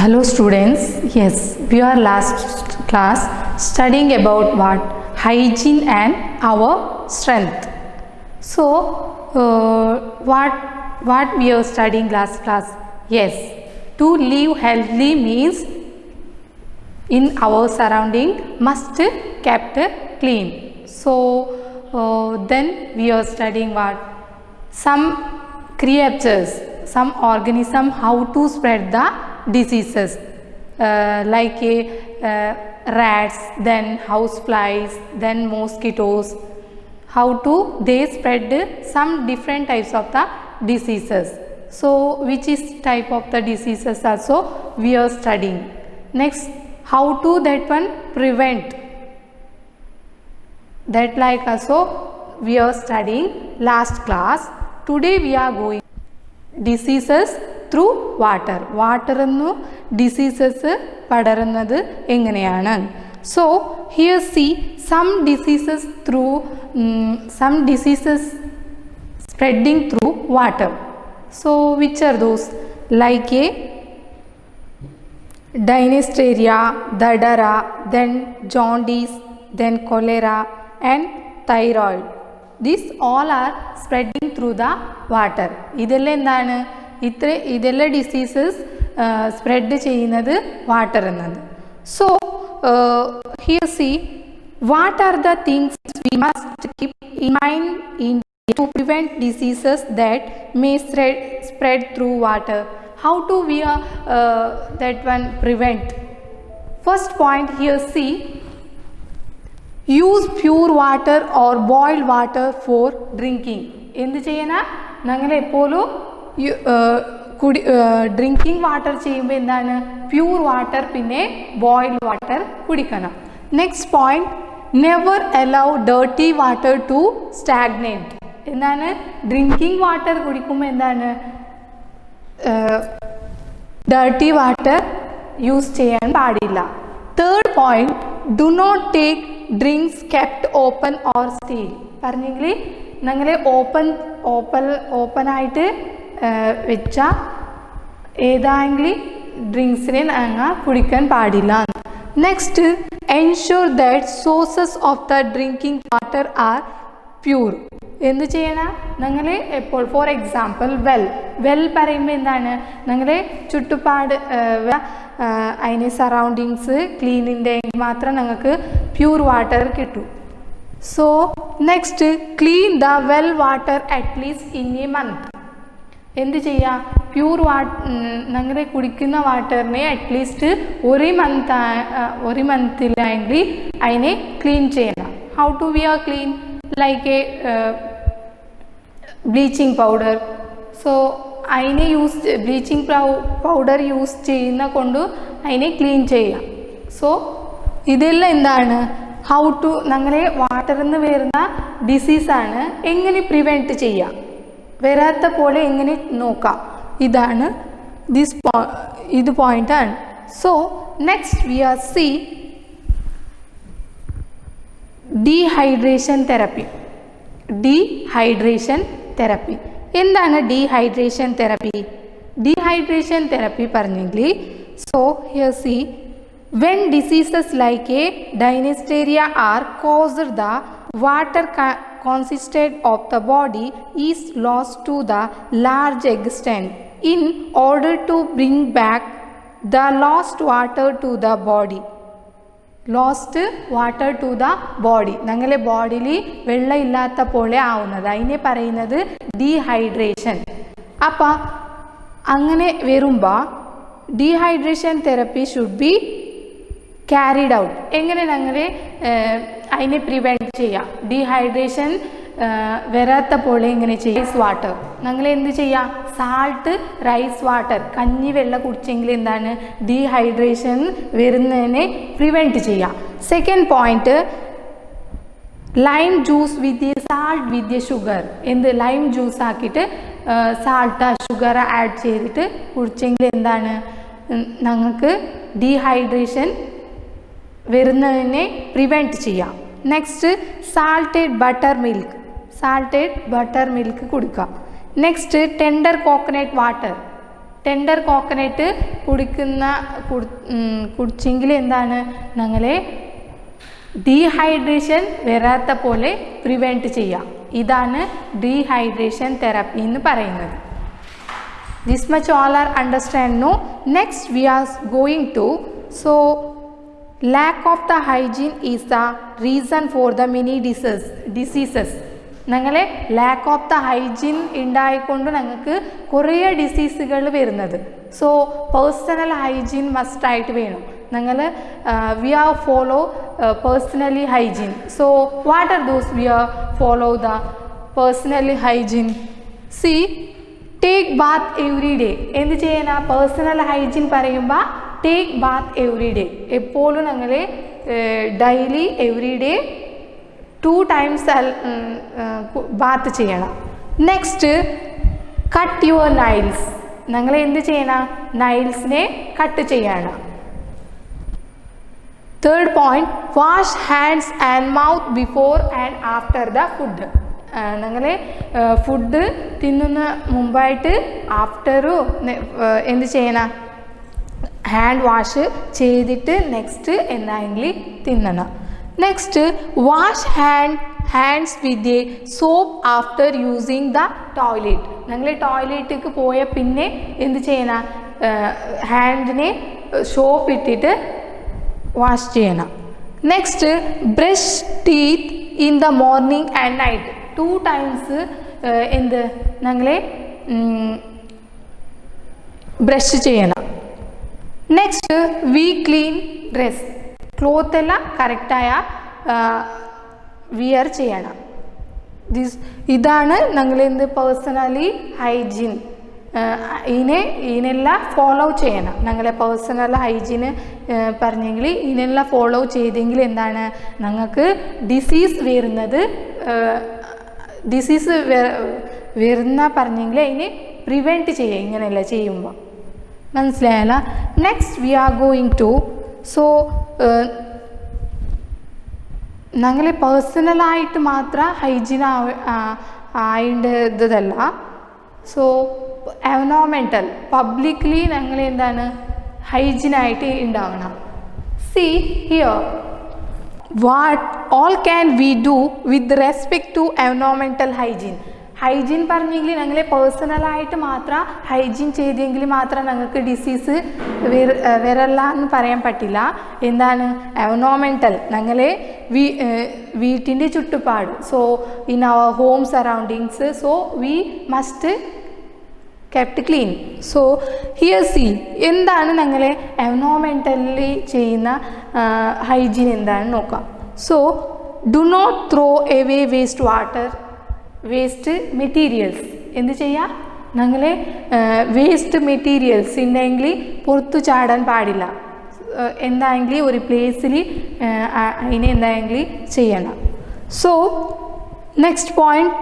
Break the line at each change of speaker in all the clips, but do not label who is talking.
Hello students, yes, we are last class studying about what? Hygiene and our strength. So, what we are studying last class? Yes, to live healthy means in our surrounding must kept clean. So, then we are studying what? Some creatures, some organism, how to spread the diseases like rats, then house flies, then mosquitoes, how to they spread some different types of the diseases. So which is type of the diseases also we are studying. Next, how to that one prevent, that like also we are studying last class. Today we are going diseases through water. Water ennu diseases പടരുന്നത് എങ്ങനെയാണ്? So here see some diseases spreading through water. So which are those? Like a Dysarthria, Dadara, then jaundice, then cholera and thyroid. These all are spreading through the water. ഇതെല്ലാം എന്താണ്? ഇതെല്ലാം diseases spread ചെയ്യുന്നത് water എന്നത്. So here see what are the things we must keep in mind to prevent diseases that may spread through water. How do we that one prevent? First point here see, use pure water or boiled water for drinking. എന്ത് ചെയ്യണ? ഞങ്ങൾ എപ്പോഴും drinking water ചെയ്യുമ്പോൾ എന്താണ്? Pure water പിന്നെ boiled water കുടിക്കണം. Next point, never allow dirty water to stagnate. എന്താണ്? Drinking water കുടിക്കുമ്പോൾ എന്താണ്? ഡേർട്ടി വാട്ടർ യൂസ് ചെയ്യാൻ പാടില്ല. Third point, do not take drinks kept open or steel. പറഞ്ഞെങ്കിൽ ഞങ്ങൾ ഓപ്പണായിട്ട് വെച്ച ഏതായെങ്കിലും ഡ്രിങ്ക്സിനെ ഞങ്ങൾ കുടിക്കാൻ പാടില്ല. Next, ensure that sources of the drinking water are pure. എന്ത് ചെയ്യണം? ഞങ്ങൾ എപ്പോൾ ഫോർ എക്സാമ്പിൾ വെൽ പറയുമ്പോൾ എന്താണ്? ഞങ്ങളുടെ ചുറ്റുപാട് അതിന് സറൗണ്ടിങ്സ് ക്ലീൻ ഉണ്ടെങ്കിൽ മാത്രം ഞങ്ങൾക്ക് പ്യൂർ വാട്ടർ കിട്ടും. So next, clean the well water at least in A month. എന്ത് ചെയ്യുക? പ്യൂർ ഞങ്ങൾ കുടിക്കുന്ന വാട്ടറിനെ അറ്റ്ലീസ്റ്റ് ഒരു മന്തിലായെങ്കിൽ അതിനെ ക്ലീൻ ചെയ്യണം. How to we are clean? Like a bleaching powder. So അതിനെ ബ്ലീച്ചിങ് പൗഡർ യൂസ് ചെയ്യുന്ന കൊണ്ട് അതിനെ ക്ലീൻ ചെയ്യാം. സോ ഇതെല്ലാം എന്താണ്? ഹൗ ടു ഞങ്ങളെ വാട്ടറിൽ നിന്ന് വരുന്ന ഡിസീസാണ് എങ്ങനെ പ്രിവെൻറ്റ് ചെയ്യാം, വരാത്ത പോലെ എങ്ങനെ നോക്കാം, ഇതാണ് ഇത് പോയിൻ്റാണ്. So next we are see dehydration therapy. Dehydration therapy എന്താണ്? ഡീഹൈഡ്രേഷൻ തെറപ്പി പറഞ്ഞെങ്കിൽ, so here see, when diseases like a Dysarthria are caused, the water consistent of the body is lost to the large extent. In order to bring back the lost water to the body, ഞങ്ങളുടെ ബോഡിയിൽ വെള്ളം ഇല്ലാത്ത പോലെ ആവുന്നത് അതിനെ പറയുന്നത് dehydration. അപ്പം അങ്ങനെ വരുമ്പോൾ dehydration therapy should be carried out. എങ്ങനെ ഞങ്ങൾ അതിനെ പ്രിവെൻറ്റ് ചെയ്യാം? ഡീഹൈഡ്രേഷൻ വരാത്ത പോലെ എങ്ങനെ ചെയ്യാം? റൈസ് വാട്ടർ ഞങ്ങൾ എന്ത് ചെയ്യാം? സാൾട്ട് റൈസ് വാട്ടർ, കഞ്ഞി വെള്ളം കുടിച്ചെങ്കിൽ എന്താണ്? ഡീഹൈഡ്രേഷൻ വരുന്നതിനെ പ്രിവെൻറ്റ് ചെയ്യാം. Second point, lime juice with salt with sugar. എന്ത്? ലൈം ജ്യൂസ് ആക്കിയിട്ട് സാൾട്ട് ഷുഗർ ആഡ് ചെയ്തിട്ട് കുടിച്ചെങ്കിൽ എന്താണ്? ഞങ്ങൾക്ക് ഡീഹൈഡ്രേഷൻ വരുന്നതിനെ പ്രിവെൻറ്റ് ചെയ്യാം. നെക്സ്റ്റ്, സാൾട്ടഡ് ബട്ടർ മിൽക്ക് കുടിക്കുക. Next, tender coconut water. Tender coconut കുടിച്ചെങ്കിൽ എന്താണ് ഞങ്ങളെ ഡീഹൈഡ്രേഷൻ വരാത്ത പോലെ പ്രിവെൻറ്റ് ചെയ്യാം. ഇതാണ് ഡീഹൈഡ്രേഷൻ തെറാപ്പി എന്ന് പറയുന്നത്. This much all are understand no. Next we are going to, so lack of the hygiene is the reason for the many diseases. ഞങ്ങളെ ലാക്ക് ഓഫ് ദ ഹൈജീൻ ഉണ്ടായിക്കൊണ്ട് ഞങ്ങൾക്ക് കുറേ ഡിസീസുകൾ വരുന്നത്. സോ പേഴ്സണൽ ഹൈജീൻ മസ്റ്റായിട്ട് വേണം. ഞങ്ങൾ we are follow personally hygiene. So what are those we are follow the personally hygiene? See take bath every day. എന്ത് ചെയ്യാനാ personal hygiene പറയുമ്പോൾ ടേക്ക് ബാത്ത് എവറി ഡേ. എപ്പോഴും ഞങ്ങൾ daily every day 2 times bath ചെയ്യണം. Next cut your nails. ഞങ്ങൾ എന്ത് ചെയ്യണം? നൈൽസിനെ കട്ട് ചെയ്യണം. Third point, wash hands and mouth before and after the food. ഞങ്ങൾ ഫുഡ് തിന്നുന്ന മുമ്പായിട്ട് ആഫ്റ്ററും എന്ത് ചെയ്യണം? ഹാൻഡ് വാഷ് ചെയ്തിട്ട് നെക്സ്റ്റ് എന്തായെങ്കിലും തിന്നണം. Next wash hands with a soap after using the toilet. ഞങ്ങൾ ടോയ്ലറ്റിലേക്ക് പോയ പിന്നെ എന്ത് ചെയ്യണം? ഹാൻഡിനെ സോപ്പ് ഇട്ടിട്ട് വാഷ് ചെയ്യണം. Next brush teeth in the morning and night. 2 times എന്ത് ഞങ്ങളെ ബ്രഷ് ചെയ്യണം. Next we clean dress. Cloth എല്ലാം കറക്റ്റായ വിയർ ചെയ്യണം. ഇതാണ് ഞങ്ങൾ എന്ത് പേഴ്സണലി ഹൈജീൻ. ഇതിനെല്ലാം ഫോളോ ചെയ്യണം. ഞങ്ങളെ പേഴ്സണൽ ഹൈജീന് പറഞ്ഞെങ്കിൽ ഇതിനെല്ലാം ഫോളോ ചെയ്തെങ്കിൽ എന്താണ് ഞങ്ങൾക്ക് ഡിസീസ് വരുന്ന പറഞ്ഞെങ്കിൽ അതിനെ പ്രിവെൻറ്റ് ചെയ്യുക. ഇങ്ങനെയല്ല ചെയ്യുമ്പോൾ മനസ്സിലായല്ല. Next we are going to, so ഞങ്ങൾ പേഴ്സണലായിട്ട് മാത്രം ഹൈജീൻ ആയിട്ടതല്ല. സോ എൻവയോൺമെൻറ്റൽ പബ്ലിക്ലി ഞങ്ങൾ എന്താണ് ഹൈജീനായിട്ട് ഉണ്ടാവണം. See here what all can we do with respect to environmental hygiene. Hygiene പറഞ്ഞെങ്കിൽ ഞങ്ങൾ പേഴ്സണലായിട്ട് മാത്രം ഹൈജീൻ ചെയ്തെങ്കിൽ മാത്രം ഞങ്ങൾക്ക് ഡിസീസ് വരല്ല എന്ന് പറയാൻ പറ്റില്ല. എന്താണ് എൻവയോൺമെൻറ്റൽ? ഞങ്ങളെ വീട്ടിൻ്റെ ചുറ്റുപാട്. So in our home surroundings, so we must kept clean. So here see എന്താണ് ഞങ്ങളെ എൻവയോൺമെൻറ്റലി ചെയ്യുന്ന ഹൈജീൻ എന്താണെന്ന് നോക്കാം. So do not throw away waste water, waste materials. എന്ത് ചെയ്യുക? ഞങ്ങൾ വേസ്റ്റ് മെറ്റീരിയൽസ് ഉണ്ടെങ്കിൽ പുറത്തു ചാടാൻ പാടില്ല. എന്തായെങ്കിലും ഒരു പ്ലേസിൽ അതിനെ എന്തായെങ്കിലും ചെയ്യണം. So next point,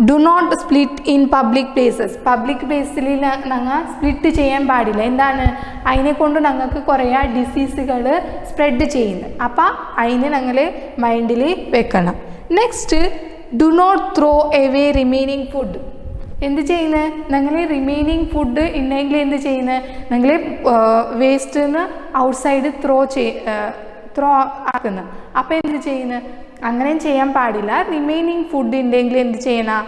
do not split in public places. Public പ്ലേസിൽ ഞങ്ങൾ സ്പ്ലിറ്റ് ചെയ്യാൻ പാടില്ല. എന്താണ്? അതിനെ കൊണ്ട് ഞങ്ങൾക്ക് കുറേ ഡിസീസുകൾ സ്പ്രെഡ് ചെയ്യുന്നു. അപ്പം അതിനെ ഞങ്ങൾ മൈൻഡിൽ വെക്കണം. Next do not throw away remaining food. എന്ത് ചെയ്യുന്നത്? ഞങ്ങൾ റിമൈനിങ് ഫുഡ് ഉണ്ടെങ്കിൽ എന്ത് ചെയ്യുന്നത്? ഞങ്ങൾ വേസ്റ്റിന്ന് ഔട്ട്സൈഡ് ത്രോ ആക്കുന്നു. അപ്പോൾ എന്ത് ചെയ്യുന്നത്? അങ്ങനെ ചെയ്യാൻ പാടില്ല. റിമൈനിങ് ഫുഡ് ഉണ്ടെങ്കിൽ എന്ത് ചെയ്യണം?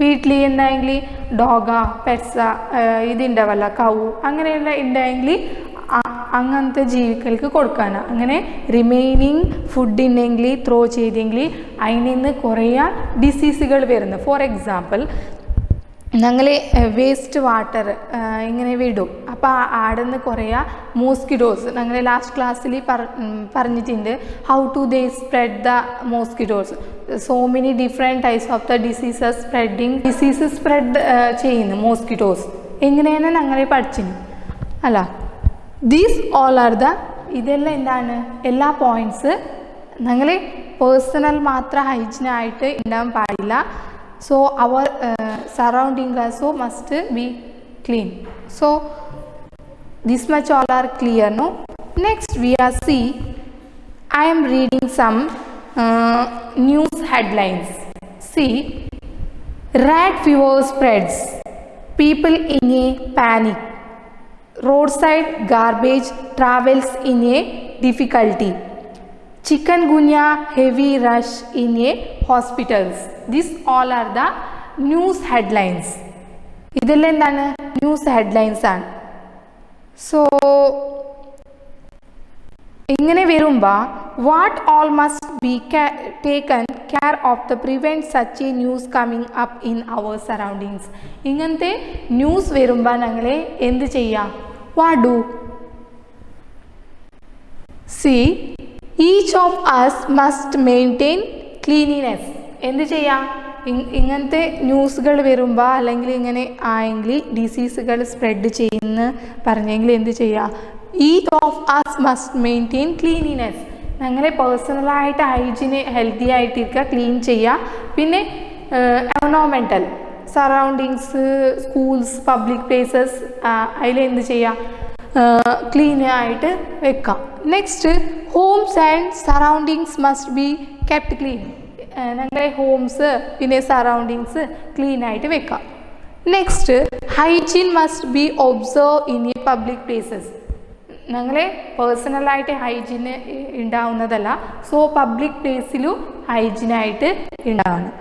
വീട്ടിൽ എന്തായെങ്കിൽ ഡോഗാ പെറ്റ്സാ ഇതുണ്ടാവല്ല കൗ അങ്ങനെയുള്ള ഉണ്ടെങ്കിൽ അങ്ങനത്തെ ജീവികൾക്ക് കൊടുക്കാനാണ്. അങ്ങനെ റിമൈനിങ് ഫുഡ് ഉണ്ടെങ്കിൽ ത്രോ ചെയ്തെങ്കിൽ അതിൽ നിന്ന് കുറേ ഡിസീസുകൾ വരുന്നു. ഫോർ എക്സാമ്പിൾ ഞങ്ങൾ വേസ്റ്റ് വാട്ടർ ഇങ്ങനെ വിടും. അപ്പോൾ ആടെ നിന്ന് കുറേ മോസ്കിറ്റോസ്, ഞങ്ങൾ ലാസ്റ്റ് ക്ലാസ്സിൽ പറഞ്ഞിട്ടുണ്ട് how to they spread the mosquitoes. So many different types of the diseases spread ചെയ്യുന്നു മോസ്കിറ്റോസ്. എങ്ങനെയാണ് ഞങ്ങളെ പഠിച്ചിന് അല്ല. ദീസ് ഓൾ ആർ ദ, ഇതെല്ലാം എന്താണ്? എല്ലാ പോയിൻറ്റ്സ് ഞങ്ങൾ പേഴ്സണൽ മാത്രം ഹൈജീനായിട്ട് ഉണ്ടാകാൻ പാടില്ല. So our surrounding also must be clean. So this much all are clear, no? Next we are see, I am reading some news headlines. See, rat fever spreads. people in a panic. Roadside garbage travels in a difficulty. Chikungunya heavy rush in a hospitals. These all are the news headlines. ഇതെല്ലാം എന്താണ് news headlines ആണ്. So ഇങ്ങനെ വരുമ്പോൾ what all must be taken care of the prevent such a news coming up in our surroundings. ഇങ്ങനത്തെ news വരുമ്പോൾ ഞങ്ങൾ എന്ത് ചെയ്യാം? What do? See each of us must maintain cleanliness. എന്ത് ചെയ്യാം? ഇങ്ങനത്തെ ന്യൂസുകൾ വരുമ്പോൾ അല്ലെങ്കിൽ ഇങ്ങനെ ആയെങ്കിൽ ഡിസീസുകൾ സ്പ്രെഡ് ചെയ്യുന്ന പറഞ്ഞെങ്കിൽ എന്ത് ചെയ്യുക? Each of us must maintain cleanliness. ഞങ്ങളെ പേഴ്സണലായിട്ട് ഹൈജീന് ഹെൽത്തി ആയിട്ടിരിക്കുക, ക്ലീൻ ചെയ്യുക. പിന്നെ environmental surroundings, schools, public places അതിലെന്ത് ചെയ്യുക? ക്ലീൻ ആയിട്ട് വെക്കാം. Next homes and surroundings must be kept clean. ഞങ്ങളെ ഹോംസ് പിന്നെ സറൗണ്ടിങ്സ് ക്ലീൻ ആയിട്ട് വെക്കാം. Next hygiene must be observe in a public places. ഞങ്ങളെ പേഴ്സണലായിട്ട് ഹൈജീന് ഉണ്ടാവുന്നതല്ല, സോ പബ്ലിക് പ്ലേസിലും ഹൈജീനായിട്ട് ഉണ്ടാവണം.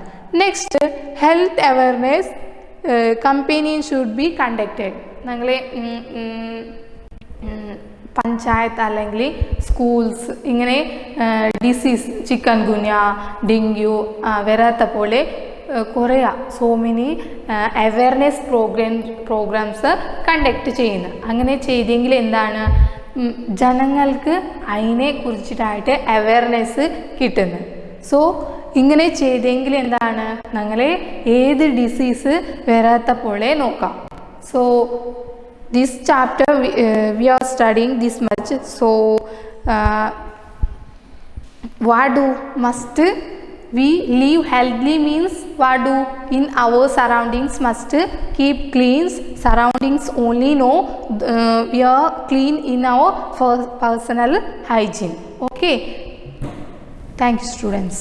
Next health awareness campaign should be conducted. ഞങ്ങളെ പഞ്ചായത്ത് അല്ലെങ്കിൽ സ്കൂൾസ് ഇങ്ങനെ ഡിസീസ് ചിക്കൻഗുനിയ, ഡെങ്കു വരാത്ത പോലെ കുറേ so many awareness programs conduct ചെയ്യുന്നു. അങ്ങനെ ചെയ്തെങ്കിൽ എന്താണ് ജനങ്ങൾക്ക് അതിനെ കുറിച്ചിട്ടായിട്ട് അവയർനെസ് കിട്ടുന്നത്. സോ ഇങ്ങനെ ചെയ്തെങ്കിൽ എന്താണ് ഞങ്ങളെ ഏത് ഡിസീസ് വരാത്ത പോലെ നോക്കാം. So this chapter we are studying this much. So what do must we live healthy means what do in our surroundings must keep clean surroundings only. No, we are clean in our personal hygiene. Okay, thank you students.